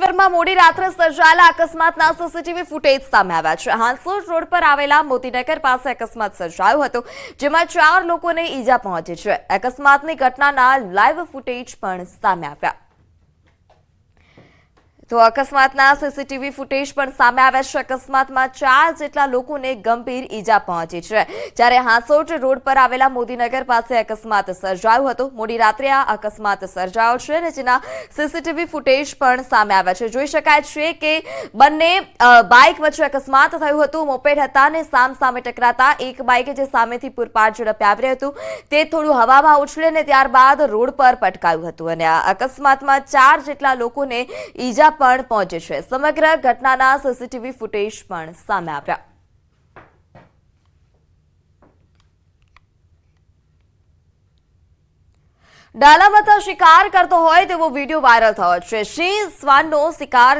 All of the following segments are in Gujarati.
અંકલેશ્વરમાં મોડી રાત્રે સર્જાયેલા અકસ્માતના સીસીટીવી ફૂટેજ સામે આવ્યા છે। હાંસોટ રોડ પર આવેલા મોતીનગર પાસે અકસ્માત સર્જાયો હતો, જેમાં 4 લોકોને ઈજા પહોંચી છે। અકસ્માતની ઘટનાના લાઈવ ફૂટેજ પણ સામે આવ્યા। તો અકસ્માતના સીસીટીવી ફૂટેજ પણ સામે આવ્યા છે। અકસ્માતમાં 4 જેટલા લોકોને ગંભીર ઈજા પહોંચી છે, જ્યારે હાંસોટ રોડ પર આવેલા મોદીનગર પાસે અકસ્માત સર્જાયો હતો। મોડી રાત્રે આ અકસ્માત સર્જાયો છે અને જેના સીસીટીવી ફૂટેજ પણ સામે આવ્યા છે। જોઈ શકાય છે કે બંને બાઇક વચ્ચે અકસ્માત થયું હતું। મોપેડ હતા અને સામસામે ટકરાતા એક બાઇક જે સામેથી પૂરપાટ ઝડપે આવી રહ્યું હતું તે થોડું હવામાં ઉછળી અને ત્યારબાદ રોડ પર પટકાયું હતું અને આ અકસ્માતમાં 4 જેટલા લોકોને ઈજા પણ પહોંચે છે। સમગ્ર ઘટનાના સીસીટીવી ફૂટેજ પણ સામે આવ્યા। ડાલામાં શિકાર કરતો હોય તેવો વિડીયો વાયરલ થયો છે। સિંહ શ્વાનનો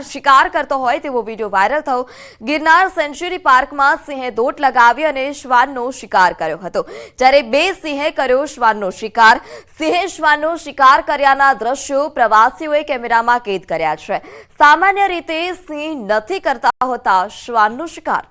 શિકાર કરતો હોય તેવો વિડીયો વાયરલ થયો। ગિરનાર સેન્ચુરી પાર્કમાં સિંહે દોટ લગાવી અને શ્વાનનો શિકાર કર્યો હતો, જ્યારે 2 સિંહે કર્યો શ્વાનનો શિકાર। સિંહે શ્વાનનો શિકાર કર્યાના દ્રશ્યો પ્રવાસીઓએ કેમેરામાં કેદ કર્યા છે। સામાન્ય રીતે સિંહ નથી કરતા હોતા શ્વાનનો શિકાર।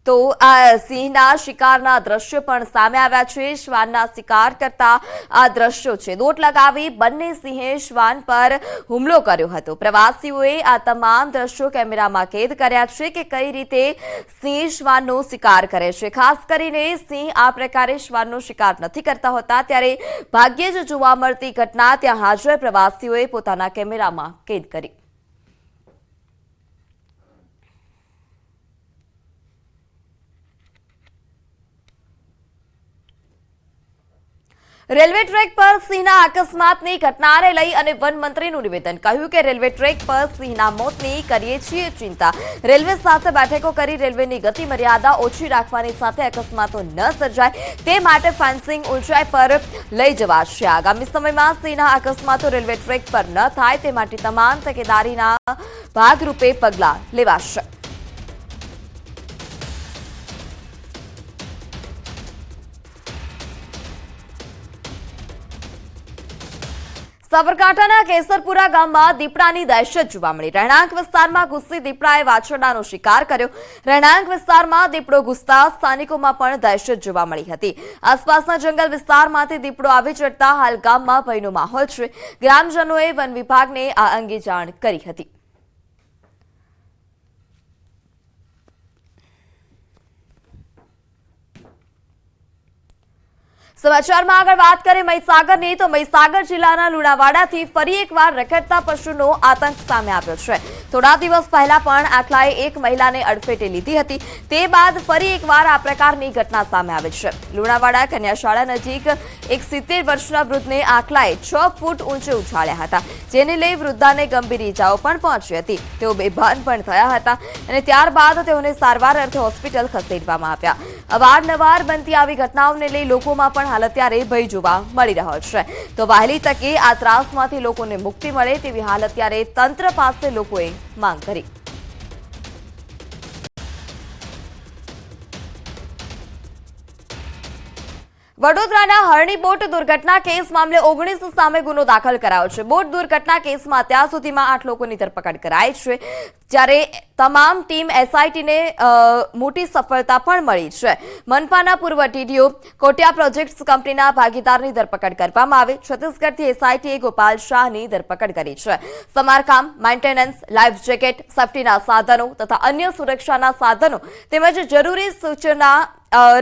તો આ સિંહના શિકારના દ્રશ્યો પણ સામે આવ્યા છે। શ્વાનના શિકાર કરતા આ દ્રશ્યો છે। દોટ લગાવી બંને સિંહે શ્વાન પર હુમલો કર્યો હતો। પ્રવાસીઓએ આ તમામ દ્રશ્યો કેમેરામાં કેદ કર્યા છે કે કઈ રીતે સિંહ શ્વાનનો શિકાર કરે છે। ખાસ કરીને સિંહ આ પ્રકારે શ્વાનનો શિકાર નથી કરતા હોતા, ત્યારે ભાગ્યે જ જોવા મળતી ઘટના ત્યાં હાજર પ્રવાસીઓએ પોતાના કેમેરામાં કેદ કરી। રેલવે ટ્રેક પર સિંહના અકસ્માતની ઘટનાને લઈ અને વન મંત્રીનું નિવેદન। કહ્યું કે રેલવે ટ્રેક પર સિંહના મોતની કરીએ છીએ ચિંતા। રેલવે સાથે બેઠકો કરી રેલવેની ગતિ મર્યાદા ઓછી રાખવાની સાથે અકસ્માતો ન સર્જાય તે માટે ફેન્સિંગ ઊંચાઈ પર લઈ જવાશે। આગામી સમયમાં સિંહના અકસ્માતો રેલવે ટ્રેક પર ન થાય તે માટે તમામ તકેદારીના ભાગરૂપે પગલાં લેવાશે। સાબરકાંઠાના કેસરપુરા ગામમાં દીપડાની દહેશત જોવા મળી। રહેણાંક વિસ્તારમાં ઘૂસી દીપડાએ વાછરડાનો શિકાર કર્યો। રહેણાંક વિસ્તારમાં દીપડો ઘૂસતા સ્થાનિકોમાં પણ દહેશત જોવા મળી હતી। આસપાસના જંગલ વિસ્તારમાંથી દીપડો આવી ચડતા હાલ ગામમાં ભયનો માહોલ છે। ગ્રામજનોએ વન વિભાગને આ અંગે જાણ કરી હતી। સમાચારમાં આગળ વાત કરીએ મહીસાગરની, તો મહીસાગર જિલ્લાના લુણાવાડાથી ફરી એકવાર રખડતા પશુનો આતંક સામે આવ્યો છે। થોડા દિવસ પહેલા પણ આખલાએ એક મહિલાને અડફેટે લીધી હતી, તે બાદ ફરી એકવાર આ પ્રકારની ઘટના સામે આવી છે। લુણાવાડા કન્યાશાળા નજીક એક 70 વર્ષના વૃદ્ધને આખલાએ 6 ફૂટ ઊંચે ઉછાળ્યા હતા, જેને લઈ વૃદ્ધાને ગંભીર ઈજાઓ પણ પહોંચી હતી। તેઓ બેભાન પણ થયા હતા અને ત્યારબાદ તેઓને સારવાર અર્થે હોસ્પિટલ ખસેડવામાં આવ્યા। અવારનવાર બનતી આવી ઘટનાઓને લઈ લોકોમાં પણ હાલ અત્યારે ભય જોવા મળી રહ્યો છે। તો વહેલી તકે આ ત્રાસમાંથી લોકોને મુક્તિ મળે તેવી હાલ અત્યારે તંત્ર પાસે લોકોએ માંગ કરી। વડોદરાના હરણી બોટ દુર્ઘટના કેસ મામલે 19 સામે ગુનો દાખલ કરાયો છે। બોટ દુર્ઘટના કેસમાં અત્યાર સુધીમાં 8 લોકોની ધરપકડ કરાઈ છે, જ્યારે તમામ ટીમ એસઆઈટીને મોટી સફળતા પણ મળી છે। મનપાના પૂર્વ ટીડીઓ કોટિયા પ્રોજેક્ટ્સ કંપનીના ભાગીદારની ધરપકડ કરવામાં આવી। છત્તીસગઢથી એસઆઈટીએ ગોપાલ શાહની ધરપકડ કરી છે। સમારકામ, મેન્ટેનન્સ, લાઈફ જેકેટ, સેફટીના સાધનો તથા અન્ય સુરક્ષાના સાધનો તેમજ જરૂરી સૂચના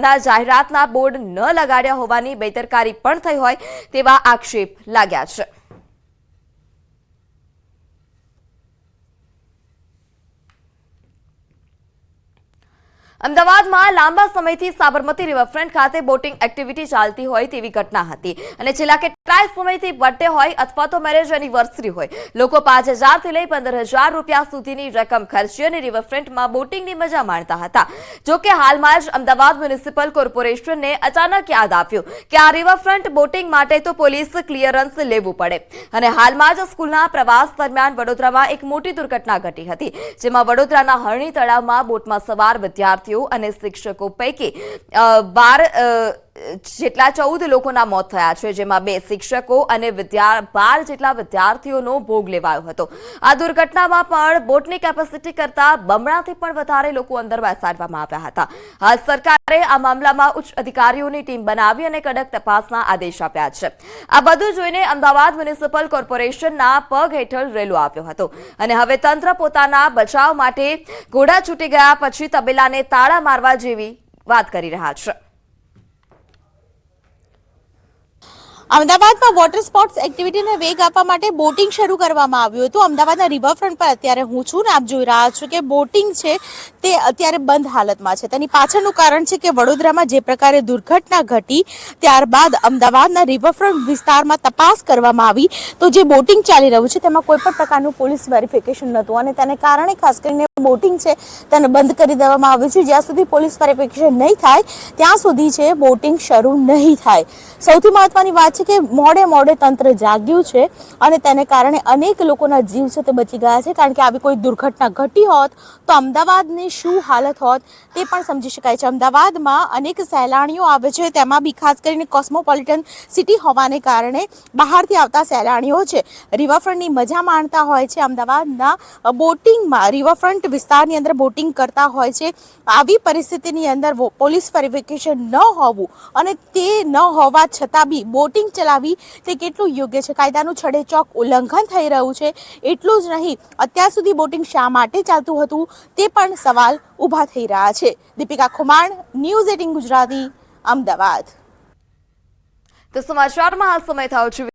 ના જાહેરાતના બોર્ડ ન લગાડ્યા હોવાની બેદરકારી પણ થઈ હોય તેવા આક્ષેપ લાગ્યા છે। અમદાવાદમાં લાંબા સમયથી સાબરમતી રિવરફ્રન્ટ ખાતે બોટિંગ એક્ટિવિટી ચાલતી હોય તેવી ઘટના હતી અને છેલ્લા કેટલાય સમયથી બર્થડે હોય અથવા તો મેરેજ એનિવર્સરી હોય, લોકો 5,000 થી લઈ 15,000 રૂપિયા સુધીની રકમ ખર્ચી અને રિવરફ્રન્ટમાં બોટિંગની મજા માણતા હતા। જોકે હાલમાં જ અમદાવાદ મ્યુનિસિપલ કોર્પોરેશનને અચાનક યાદ આવ્યું કે આ રિવરફ્રન્ટ બોટિંગ માટે તો પોલીસ ક્લિયરન્સ લેવું પડે અને હાલમાં જ સ્કૂલના પ્રવાસ દરમિયાન વડોદરામાં એક મોટી દુર્ઘટના ઘટી હતી, જેમાં વડોદરાના હરણી તળાવમાં બોટમાં સવાર વિદ્યાર્થીઓ અને શિક્ષકો પૈકી 12 જેટલા 14 લોકોના મોત થયા છે, જેમાં 2 શિક્ષકો અને 12 જેટલા વિદ્યાર્થીઓનો ભોગ લેવાયો હતો. આ દુર્ઘટનામાં પણ બોટની કેપેસિટી કરતા બમણાથી પણ વધારે લોકો અંદર બેસાડવામાં આવ્યા હતા. હાલ સરકારે આ મામલામાં ઉચ્ચ અધિકારીઓની ટીમ બનાવી અને કડક તપાસના આદેશ આપ્યા છે. આ બધું જોઈને અમદાવાદ મ્યુનિસિપલ કોર્પોરેશનના પગ હેઠળ રેલો આવ્યો હતો અને હવે તંત્ર પોતાના બચાવ માટે ઘોડા છૂટી ગયા પછી તબેલાને તાળા મારવા જેવી વાત કરી રહ્યા છે. અમદાવાદમાં વોટર સ્પોર્ટ્સ એક્ટિવિટીને વેગ આપવા માટે બોટિંગ શરૂ કરવામાં આવ્યું હતું. અમદાવાદના રિવરફ્રન્ટ પર અત્યારે હું છું ને આપ જોઈ રહ્યા છો કે બોટિંગ છે તે અત્યારે બંધ હાલતમાં છે. તેની પાછળનું કારણ છે કે વડોદરામાં જે પ્રકારે દુર્ઘટના ઘટી ત્યારબાદ અમદાવાદના રિવરફ્રન્ટ વિસ્તારમાં તપાસ કરવામાં આવી તો જે બોટિંગ ચાલી રહ્યું છે તેમાં કોઈ પણ પ્રકારનું પોલીસ વેરિફિકેશન નહોતું અને તેને કારણે ખાસ કરીને બોટિંગ છે તેને બંધ કરી દેવામાં આવ્યું છે. જ્યાં સુધી પોલીસ વેરિફિકેશન નહીં થાય ત્યાં સુધી છે બોટિંગ શરૂ નહીં થાય. સૌથી મહત્વની વાત છે કે મોડે તંત્ર જાગ્યું છે અને તેને કારણે અનેક લોકોના જીવ છે તે બચી ગયા છે. કારણ કે આવી કોઈ દુર્ઘટના ઘટી હોત તો અમદાવાદની શું હાલત હોત તે પણ સમજી શકાય છે. અમદાવાદમાં અનેક સહેલાણીઓ આવે છે, તેમાં બી ખાસ કરીને કોસ્મોપોલિટન સિટી હોવાને કારણે બહારથી આવતા સહેલાણીઓ છે રિવરફ્રન્ટની મજા માણતા હોય છે. અમદાવાદના બોટિંગમાં રિવરફ્રન્ટ વિસ્તારની અંદર બોટિંગ કરતા હોય છે. આવી પરિસ્થિતિની અંદર પોલીસ વેરિફિકેશન ન હોવું અને તે ન હોવા છતાં બી બોટિંગ ચલાવી તે કેટલું યોગ્ય છે? કાયદાનું છડેચોક ઉલ્લંઘન થઈ રહ્યું છે. એટલું જ નહીં, અત્યાર સુધી બોટિંગ શા માટે ચાલતું હતું તે પણ સવાલ ઊભા થઈ રહ્યા છે. દીપિકા ખુમાણ, ન્યૂઝ 18 ગુજરાતી, અમદાવાદ. તો સમાચારમાં હાલ સમય થયો છે.